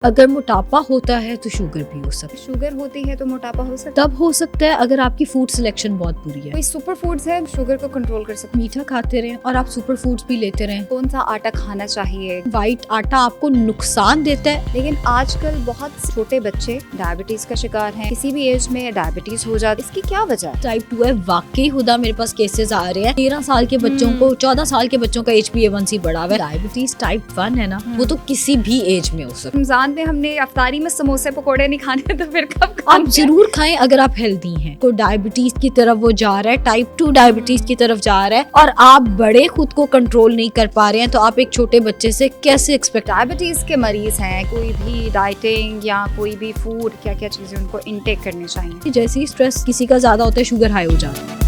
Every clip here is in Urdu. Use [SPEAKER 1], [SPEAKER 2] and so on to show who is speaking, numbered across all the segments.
[SPEAKER 1] اگر موٹاپا ہوتا ہے تو شوگر بھی ہو سکتا ہے.
[SPEAKER 2] شوگر ہوتی ہے تو موٹاپا ہو سکتا
[SPEAKER 1] تب ہو سکتا ہے اگر آپ کی فوڈ سلیکشن بہت بری ہے.
[SPEAKER 2] کوئی سپر فوڈز ہے شوگر کو کنٹرول کر سکتے
[SPEAKER 1] میٹھا کھاتے رہیں اور آپ سپر فوڈز بھی لیتے رہیں.
[SPEAKER 2] کون سا آٹا کھانا چاہیے.
[SPEAKER 1] وائٹ آٹا آپ کو نقصان دیتا ہے.
[SPEAKER 2] لیکن آج کل بہت چھوٹے بچے ڈائبٹیز کا شکار ہیں. کسی بھی ایج میں ڈائبٹیز ہو جاتی ہے. اس کی کیا وجہ ہے.
[SPEAKER 1] ٹائپ 2 ہے. واقعی خدا میرے پاس کیسز آ رہے ہیں 13 سال کے بچوں کو 14 سال کے بچوں کا HbA1c بڑھا ہوا ہے. ڈائبٹیز ٹائپ 1 ہے نا وہ تو کسی بھی ایج میں ہو سکتا ہے.
[SPEAKER 2] رمضان میں ہم نے افطاری میں سموسے پکوڑے نہیں کھانے تو پھر کب
[SPEAKER 1] آپ ضرور کھائیں اگر آپ ہیلدی ہیں. کو ڈائبٹیز کی طرف وہ جا رہا ہے ٹائپ 2 ڈائبٹیز کی طرف جا رہا ہے اور آپ بڑے خود کو کنٹرول نہیں کر پا رہے ہیں تو آپ ایک چھوٹے بچے سے کیسے ایکسپیکٹ.
[SPEAKER 2] ڈائبٹیز کے مریض ہیں کوئی بھی ڈائٹنگ یا کوئی بھی فوڈ کیا کیا چیزیں ان کو انٹیک کرنی چاہیے.
[SPEAKER 1] جیسے ہی اسٹریس کسی کا زیادہ ہوتا ہے شوگر ہائی ہو جاتا ہے.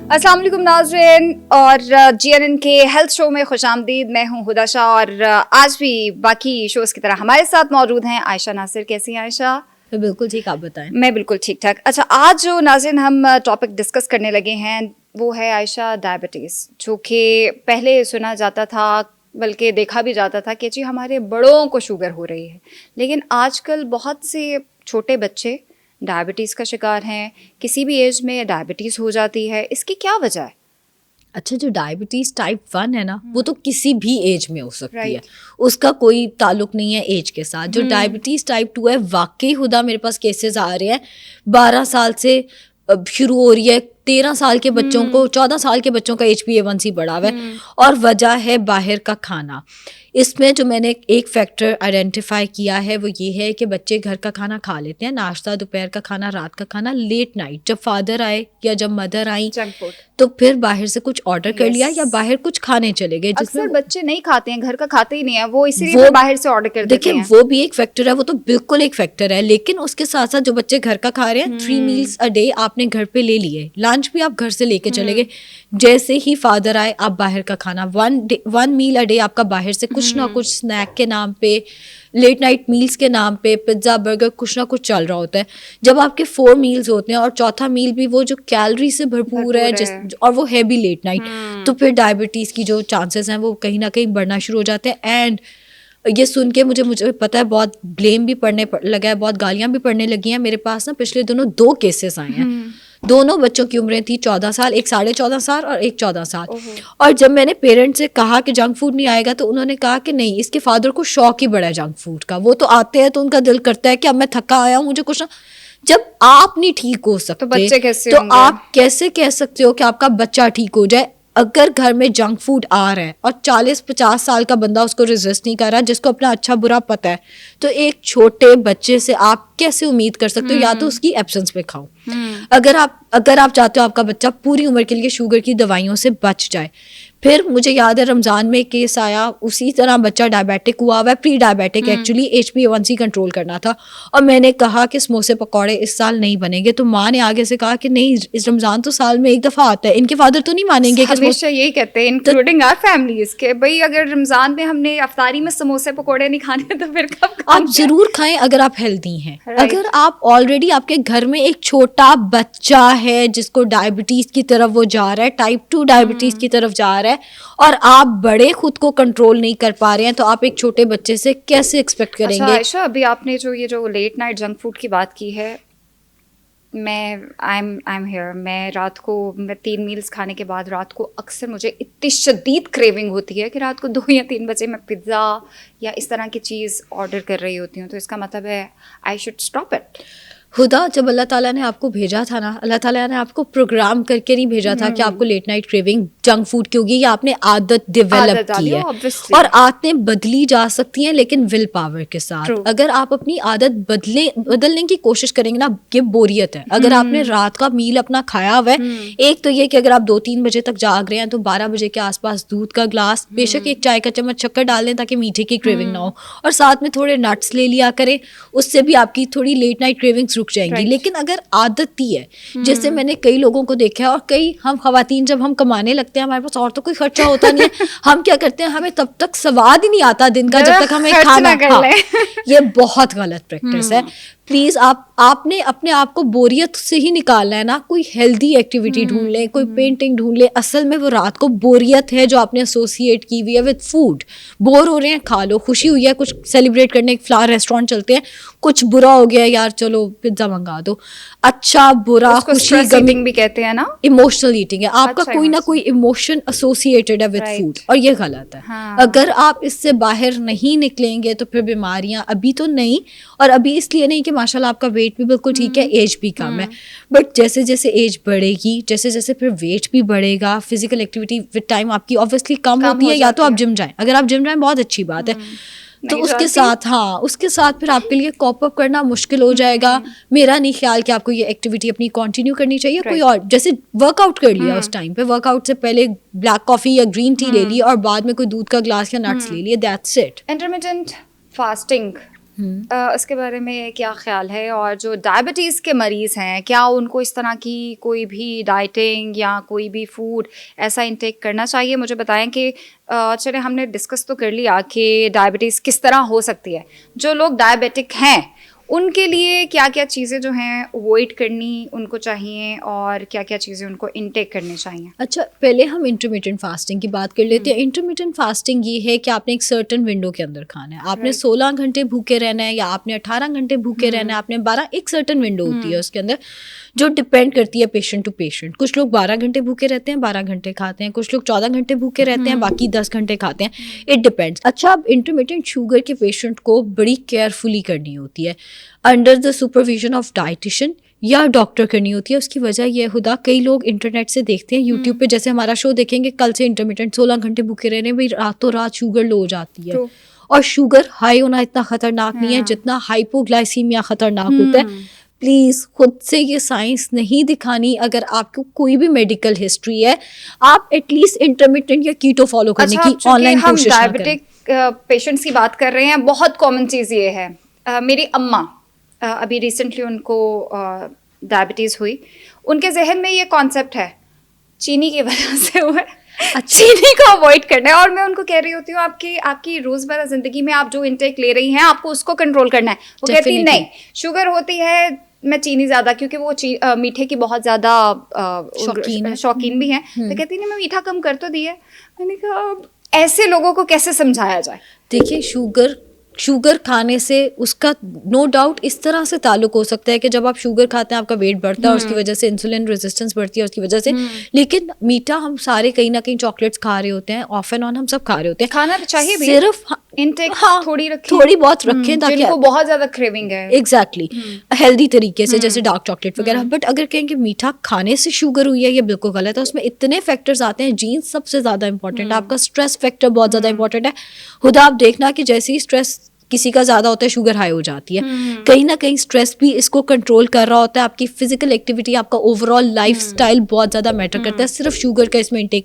[SPEAKER 2] السلام علیکم ناظرین اور GNN کے ہیلتھ شو میں خوش آمدید. میں ہوں ہدا شاہ اور آج بھی باقی شوز کی طرح ہمارے ساتھ موجود ہیں عائشہ ناصر. کیسی ہیں عائشہ؟
[SPEAKER 1] بالکل ٹھیک, آپ بتائیں.
[SPEAKER 2] میں بالکل ٹھیک ٹھاک. اچھا, آج جو ناظرین ہم ٹاپک ڈسکس کرنے لگے ہیں وہ ہے عائشہ ڈائبٹیز, جو کہ پہلے سنا جاتا تھا بلکہ دیکھا بھی جاتا تھا کہ جی ہمارے بڑوں کو شوگر ہو رہی ہے. لیکن آج کل بہت سے چھوٹے بچے ڈائبٹیز کا شکار ہیں. کسی بھی ایج میں ڈائبٹیز ہو جاتی ہے. اس کی کیا وجہ ہے؟
[SPEAKER 1] اچھا, جو ڈائبٹیز ٹائپ 1 ہے نا وہ تو کسی بھی ایج میں ہو سکتی ہے. اس کا کوئی تعلق نہیں ہے ایج کے ساتھ. جو ڈائبٹیز ٹائپ 2 ہے واقعی خدا میرے پاس کیسز آ رہے ہیں 12 سال سے شروع ہو رہی ہے. 13 سال کے بچوں کو 14 سال کے بچوں کا HbA1c بڑھا ہوا ہے اور وجہ ہے باہر کا کھانا. اس میں جو میں نے ایک فیکٹر آئیڈینٹیفائی کیا ہے وہ یہ ہے کہ بچے گھر کا کھانا کھا لیتے ہیں, ناشتہ, دوپہر کا کھانا, رات کا کھانا, لیٹ نائٹ جب فادر آئے یا جب مدر آئیں تو پھر باہر سے کچھ آرڈر کر لیا یا باہر کچھ کھانے چلے گئے. جس میں
[SPEAKER 2] بچے نہیں کھاتے ہیں, گھر کا کھاتے ہی نہیں ہیں, وہ اسی لیے باہر سے آرڈر کر دیتے ہیں.
[SPEAKER 1] دیکھیں وہ بھی ایک فیکٹر ہے, وہ تو بالکل ایک فیکٹر ہے. لیکن اس کے ساتھ ساتھ جو بچے گھر کا کھا رہے ہیں 3 meals a day آپ نے گھر پہ لے لیے, لنچ بھی آپ گھر سے لے کے چلے گئے. جیسے ہی فادر آئے آپ باہر کا کھانا 1 meal a day آپ کا باہر سے کچھ نہ کچھ اسنیک کے نام پہ, لیٹ نائٹ میلز کے نام پہ, پیزا برگر کچھ نہ کچھ چل رہا ہوتا ہے. جب آپ کے 4 meals ہوتے ہیں اور چوتھا میل بھی وہ جو کیلری سے بھرپور ہے اور وہ ہے بھی لیٹ نائٹ, تو پھر ڈائبٹیز کی جو چانسز ہیں وہ کہیں نہ کہیں بڑھنا شروع ہو جاتے ہیں. اینڈ یہ سن کے مجھے پتا ہے بہت بلیم بھی پڑنے لگا ہے, بہت گالیاں بھی پڑنے لگی ہیں. میرے پاس نا پچھلے دنوں 2 کیسز آئے ہیں. دونوں بچوں کی عمریں تھی 14 سال, ایک 14.5 سال اور ایک 14 سال. اور جب میں نے پیرنٹ سے کہا کہ جنک فوڈ نہیں آئے گا تو انہوں نے کہا کہ نہیں, اس کے فادر کو شوق ہی بڑا ہے جنک فوڈ کا. وہ تو آتے ہیں تو ان کا دل کرتا ہے کہ اب میں تھکا آیا ہوں مجھے کچھ نہ. جب آپ نہیں ٹھیک ہو سکتے تو آپ کیسے کہہ سکتے ہو کہ آپ کا بچہ ٹھیک ہو جائے؟ اگر گھر میں جنک فوڈ آ رہا ہے اور 40-50 سال کا بندہ اس کو ریزسٹ نہیں کر رہا, جس کو اپنا اچھا برا پتہ ہے, تو ایک چھوٹے بچے سے آپ کیسے امید کر سکتے ہو یا تو اس کی ایبسنس میں کھاؤ. اگر آپ چاہتے ہو آپ کا بچہ پوری عمر کے لیے شوگر کی دوائیوں سے بچ جائے. پھر مجھے یاد ہے رمضان میں کیس آیا, اسی طرح بچہ ڈائبیٹک ہوا ہوا ہے, پری ڈائبیٹک ایکچولی, HbA1c کنٹرول کرنا تھا. اور میں نے کہا کہ سموسے پکوڑے اس سال نہیں بنیں گے. تو ماں نے آگے سے کہا کہ نہیں, اس رمضان تو سال میں ایک دفعہ آتا ہے. ان کے فادر تو نہیں مانیں گے.
[SPEAKER 2] ہمیشہ یہی کہتے ہیں انکلوڈنگ آور فیملیز کہ بھائی اگر رمضان میں ہم نے افطاری میں سموسے پکوڑے نہیں کھانے تو پھر کب؟
[SPEAKER 1] آپ ضرور کھائیں اگر آپ ہیلدی ہیں. اگر آپ آلریڈی آپ کے گھر میں ایک چھوٹا بچہ ہے جس کو ڈائبٹیز کی طرف وہ جا رہا ہے, ٹائپ 2 ڈائبٹیز کی طرف جا رہا ہے, اور آپ بڑے خود کو کنٹرول نہیں کر پا رہے ہیں تو آپ ایک چھوٹے بچے سے کیسے ایکسپیکٹ کریں گے؟
[SPEAKER 2] عائشہ, ابھی آپ نے جو لیٹ نائٹ جنک فوڈ کی بات کی ہے, میں میں رات کو 3 meals کھانے کے بعد رات کو اکثر مجھے اتنی شدید کریونگ ہوتی ہے کہ رات کو 2 یا 3 بجے میں پیزا یا اس طرح کی چیز آرڈر کر رہی ہوتی ہوں. تو اس کا مطلب ہے آئی شوڈ اسٹاپ اٹ.
[SPEAKER 1] خدا جب اللہ تعالیٰ نے آپ کو بھیجا تھا نا, اللہ تعالیٰ نے آپ کو پروگرام کر کے نہیں بھیجا تھا کہ آپ کو late night craving junk food کی ہوگی, یا آپ نے عادت ڈیولپ کی ہے. اور عادتیں بدلی جا سکتی ہیں لیکن ول پاور کے ساتھ. اگر آپ اپنی عادت بدلنے کی کوشش کریں گے نا, یہ بوریت ہے. اگر آپ نے رات کا میل اپنا کھایا ہوا ہے, ایک تو یہ کہ اگر آپ 2-3 بجے تک جاگ رہے ہیں تو 12 بجے کے آس پاس دودھ کا گلاس, بے شک ایک چائے کا چمچ شکر ڈال دیں تاکہ میٹھے کی کریونگ نہ ہو, اور ساتھ میں تھوڑے نٹس لے لیا کریں. اس سے بھی آپ کی تھوڑی لیٹ نائٹ کریونگس رک جائیں گی. لیکن اگر عادت ہی ہے, جیسے میں نے کئی لوگوں کو دیکھا ہے, اور کئی ہم خواتین جب ہم کمانے لگتے ہیں ہمارے پاس اور تو کوئی خرچہ ہوتا نہیں ہے, ہم کیا کرتے ہیں, ہمیں تب تک سواد ہی نہیں آتا دن کا جب تک ہمیں کھانا. یہ بہت غلط پریکٹس ہے. پلیز آپ نے اپنے آپ کو بوریت سے ہی نکالنا ہے نا. کوئی ہیلدی ایکٹیویٹی ڈھونڈ لیں, کوئی پینٹنگ ڈھونڈ لیں. اصل میں وہ رات کو بوریت ہے جو آپ نے ایسوسیٹ کی ہوئی ہے وتھ فوڈ. بور ہو رہے ہیں, کھا لو. خوشی ہوئی ہے, کچھ سیلیبریٹ کرنے ایک فلاور ریسٹورینٹ چلتے ہیں. کچھ برا ہو گیا یار, چلو پیزا منگا دو. اچھا برا خوشی
[SPEAKER 2] ایٹنگ بھی کہتے ہیں نا,
[SPEAKER 1] ایموشنل ایٹنگ ہے. آپ کا کوئی نہ کوئی ایموشن ایسوسیٹڈ ہے وتھ فوڈ, اور یہ غلط ہے. اگر آپ اس سے باہر نہیں نکلیں گے تو پھر بیماریاں ابھی تو نہیں, اور ابھی اس لیے نہیں کہ ماشاء اللہ آپ کا ویٹ بھی بالکل ٹھیک ہے, ایج بھی کم ہے, بٹ جیسے جیسے ایج بڑھے گی, جیسے جیسے پھر ویٹ بھی بڑھے گا, فزیکل ایکٹیویٹی وتھ ٹائم آپ کی اوبویسلی کم ہوتی ہے. یا تو آپ جم جائیں, اگر آپ جم جائیں بہت اچھی بات ہے, تو اس کے ساتھ اس کے ساتھ پھر آپ کے لیے کوپ اپ کرنا مشکل ہو جائے گا. میرا نہیں خیال کہ آپ کو یہ ایکٹیویٹی اپنی کنٹینیو کرنی چاہیے. کوئی اور جیسے ورک آؤٹ کر لیا, اس ٹائم پہ ورک آؤٹ سے پہلے بلیک کافی یا گرین ٹی لے لی, اور بعد میں کوئی دودھ کا گلاس یا نٹس لے لیے, دیٹس اٹ.
[SPEAKER 2] انٹرمیٹنٹ فاسٹنگ, اس کے بارے میں کیا خیال ہے؟ اور جو ڈائبٹیز کے مریض ہیں, کیا ان کو اس طرح کی کوئی بھی ڈائٹنگ یا کوئی بھی فوڈ ایسا انٹیک کرنا چاہیے؟ مجھے بتائیں کہ چلے ہم نے ڈسکس تو کر لیا کہ ڈائبٹیز کس طرح ہو سکتی ہے. جو لوگ ڈائبٹک ہیں ان کے لیے کیا کیا چیزیں جو ہیں اوائڈ کرنی ان کو چاہیے, اور کیا کیا چیزیں ان کو انٹیک کرنی چاہیے؟
[SPEAKER 1] اچھا, پہلے ہم انٹرمیٹنٹ فاسٹنگ کی بات کر لیتے ہیں. انٹرمیٹنٹ فاسٹنگ یہ ہے کہ آپ نے ایک سرٹن ونڈو کے اندر کھانا ہے. آپ نے 16 گھنٹے بھوکے رہنا ہے, یا آپ نے 18 گھنٹے بھوکے رہنا ہے, آپ نے 12, ایک سرٹن ونڈو ہوتی ہے اس کے اندر, جو ڈپینڈ کرتی ہے پیشنٹ ٹو پیشنٹ. کچھ لوگ 12 گھنٹے بھوکے رہتے ہیں, 12 گھنٹے کھاتے ہیں. کچھ لوگ 14 گھنٹے بھوکے رہتے ہیں, باقی 10 گھنٹے کھاتے ہیں. It depends. اچھا, اب انٹرمیٹنٹ شوگر کے پیشنٹ کو بڑی کیئرفلی کرنی ہوتی ہے, under the supervision of dietitian یا ڈاکٹر کرنی ہوتی ہے. اس کی وجہ یہ خدا, کئی لوگ انٹرنیٹ سے دیکھتے ہیں, یوٹیوب پہ جیسے ہمارا شو دیکھیں گے, کل سے انٹرمیٹنٹ 16 گھنٹے بھوکے رہنے, بھائی راتوں رات شوگر لو ہو جاتی ہے. اور شوگر ہائی ہونا اتنا خطرناک نہیں ہے جتنا ہائپوگلائسیمیا خطرناک ہوتا ہے. پلیز خود سے یہ سائنس نہیں دکھانی. اگر آپ کو کوئی بھی میڈیکل ہسٹری ہے, آپ ایٹ لیسٹ انٹرمیٹنٹ یا کیٹو فالو کرنے کی آن لائن کوشش نہ کریں.
[SPEAKER 2] ڈائبٹک پیشنٹس کی بات کر رہے ہیں, بہت کامن چیز یہ ہے. میری اماں ابھی ریسنٹلی ان کو ڈائبٹیز ہوئی, ان کے ذہن میں یہ کانسیپٹ ہے چینی کی وجہ سے ہوا ہے, چینی کو اوائڈ کرنا ہے. اور میں ان کو کہہ رہی ہوتی ہوں آپ کی روزمرہ زندگی میں آپ جو انٹیک لے رہی ہیں آپ کو اس کو کنٹرول کرنا ہے. وہ کہتی نہیں, شوگر ہوتی ہے, میں چینی زیادہ, کیونکہ وہ میٹھے کی بہت زیادہ شوقین بھی ہیں, تو کہتی نہیں میں میٹھا کم کر تو دی ہے. میں نے کہا ایسے لوگوں کو کیسے سمجھایا جائے؟
[SPEAKER 1] دیکھیے, شوگر کھانے سے اس کا نو ڈاؤٹ اس طرح سے تعلق ہو سکتا ہے کہ جب آپ شوگر کھاتے ہیں آپ کا ویٹ بڑھتا ہے, اور اس کی وجہ سے انسولین ریزسٹنس بڑھتی ہے اس کی وجہ سے. لیکن میٹھا ہم سارے کہیں نہ کہیں چاکلیٹس کھا رہے ہوتے ہیں, آف اینڈ آن ہم سب کھا رہے ہوتے ہیں.
[SPEAKER 2] کھانا چاہیے بھی,
[SPEAKER 1] صرف
[SPEAKER 2] انٹیک
[SPEAKER 1] تھوڑی بہت رکھیں تاکہ
[SPEAKER 2] جن کو بہت زیادہ کریونگ ہے,
[SPEAKER 1] ایگزیکٹلی ہیلدی طریقے سے, جیسے ڈارک چاکلیٹ وغیرہ. بٹ اگر کہیں کہ میٹھا کھانے سے شوگر ہوئی ہے, یہ بالکل غلط ہے. اس میں اتنے فیکٹرز آتے ہیں, جینس سب سے زیادہ امپورٹنٹ ہے, آپ کا اسٹریس فیکٹر بہت زیادہ امپورٹنٹ ہے. خدا آپ دیکھنا کہ جیسے ہی اسٹریس کسی کا زیادہ ہوتا ہے شوگر ہائی ہو جاتی ہے. کہیں نہ کہیں اسٹریس بھی اس کو کنٹرول کر رہا ہوتا ہے. آپ کی فزیکل ایکٹیویٹی, آپ کا اوور آل لائف اسٹائل بہت زیادہ میٹر کرتا ہے. صرف شوگر کا اس میں انٹیک